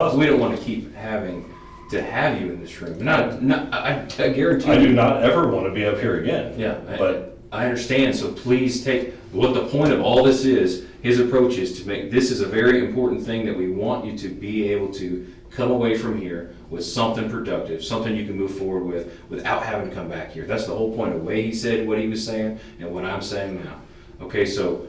We don't want to keep having to have you in this room. I guarantee I you. do not ever want to be up here again. Yeah, but I understand, so please take, what the point of all this is, his approach is to make, this is a very important thing that we want you to be able to come away from here with something productive, something you can move forward with without having to come back here. That's the whole point of the way he said what he was saying and what I'm saying now. Okay, so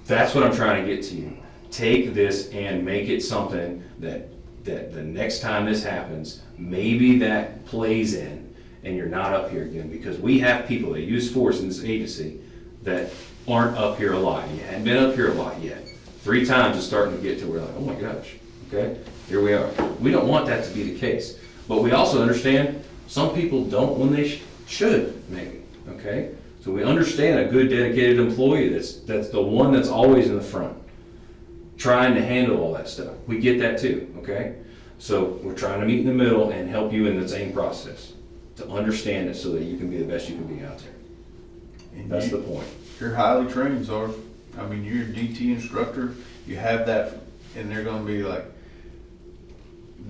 that's what I'm trying to get to you. Take this and make it something that the next time this happens, maybe that plays in and you're not up here again, because we have people that use force in this agency that aren't up here a lot. You hadn't been up here a lot yet. 3 times it's starting to get to where like, oh my gosh, okay, here we are. We don't want that to be the case. But we also understand some people don't when they should, maybe, okay? So we understand a good dedicated employee that's the one that's always in the front, trying to handle all that stuff. We get that too, okay? So we're trying to meet in the middle and help you in the same process to understand it so that you can be the best you can be out there. And That's the point. You're highly trained, Czar. I mean, you're a DT instructor. You have that, and they're gonna be like,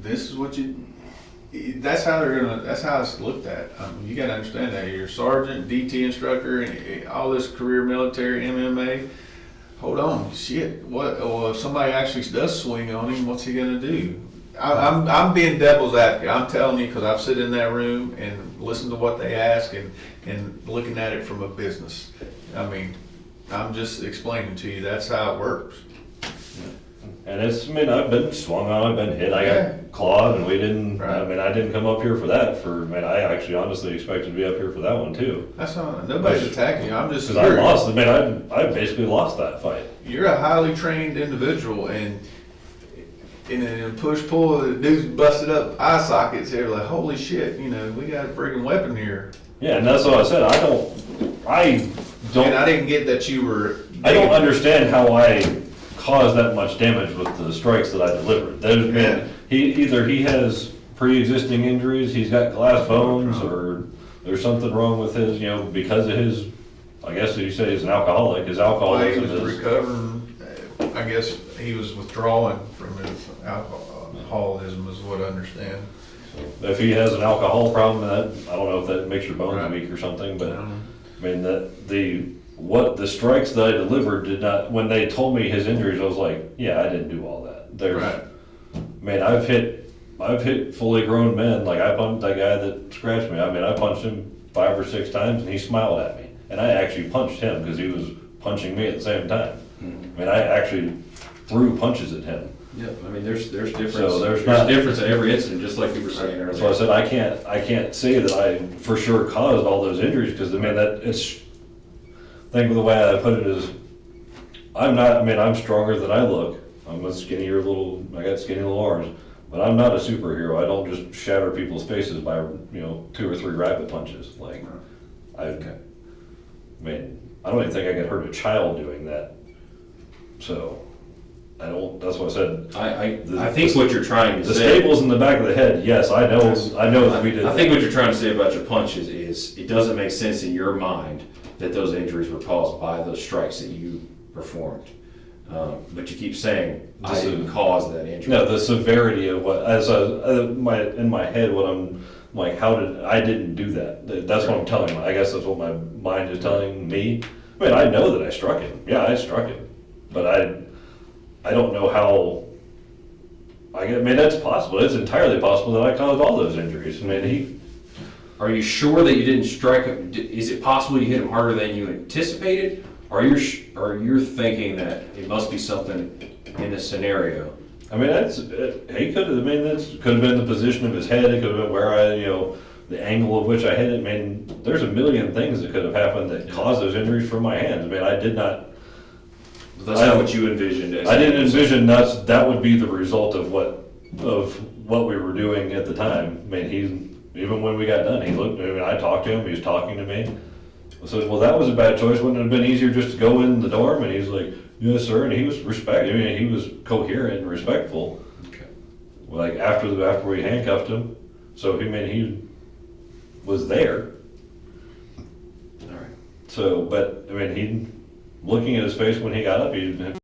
this is what you, that's how it's looked at. You gotta understand that. You're a sergeant, DT instructor, and all this career military, MMA. Hold on, shit, what, well, if somebody actually does swing on him, what's he gonna do? I'm being devil's advocate. I'm telling you, because I've sit in that room and listened to what they ask and looking at it from a business. I mean, I'm just explaining to you, that's how it works. and it's, I mean, I've been swung on, I've been hit, I got clawed, and we didn't. Right. I mean, I didn't come up here for that. I actually honestly expected to be up here for that one too. That's not, nobody's attacking you. I'm just Because I curious. lost. I mean, I basically lost that fight. You're a highly trained individual, and in a push-pull, the dude's busted up eye sockets here, like, holy shit, you know, we got a freaking weapon here. Yeah, and that's what I said. I don't. And I didn't get that you were. I don't understand how I caused that much damage with the strikes that I delivered. There's been, either he has pre-existing injuries, he's got glass bones, or there's something wrong with his, because of his, I guess you say he's an alcoholic, his Well, alcoholism he was is. recovering, I guess he was withdrawing from his alcoholism is what I understand. If he has an alcohol problem, I don't know if that makes your bones Right. weak or something, but, Um, I mean, the strikes that I delivered did not, when they told me his injuries, I was like, yeah, I didn't do all that. Right. Man, I've hit fully grown men, like I punched that guy that scratched me. I mean, I punched him 5 or 6 times and he smiled at me. And I actually punched him because he was punching me at the same time. I mean, I actually threw punches at him. Yeah, I mean, there's difference. So There's not- difference in every incident, just like you were saying That's why I earlier. said I can't say that I for sure caused all those injuries, because I mean think of the way I put it is, I'm stronger than I look. I'm a skinnier I got skinny little arms, but I'm not a superhero. I don't just shatter people's faces by 2 or 3 rabbit punches. Like I mean, I don't even think I could hurt a child doing that. So that's what I said. I think what you're trying to The say. staples in the back of the head, yes, I know that we did I think that. what you're trying to say about your punches is, it doesn't make sense in your mind that those injuries were caused by those strikes that you performed. But you keep saying, I didn't cause that injury. No, the severity of what, in my head, what I'm like, I didn't do that. That's what I'm telling I guess that's what my mind is telling me. I mean, I know that I struck him. Yeah, I struck him. But I don't know how, I mean, that's possible. It's entirely possible that I caused all those injuries. I mean, Are you sure that you didn't strike him? Is it possible you hit him harder than you anticipated? Or you're thinking that it must be something in the scenario? I mean, he could have, that could have been the position of his head, it could have been where the angle of which I hit it. I mean, there's a million things that could have happened that caused those injuries from my hands. I mean, I did not. That's not what you envisioned. I didn't envision that would be the result of what we were doing at the time. I mean, even when we got done, he looked, I talked to him, he was talking to me. I said, well, that was a bad choice. Wouldn't it have been easier just to go in the dorm? And he's like, yes, sir. And he was he was coherent and respectful. Okay. Like after we handcuffed him. So he was there. All right. So, but I mean, looking at his face when he got up, he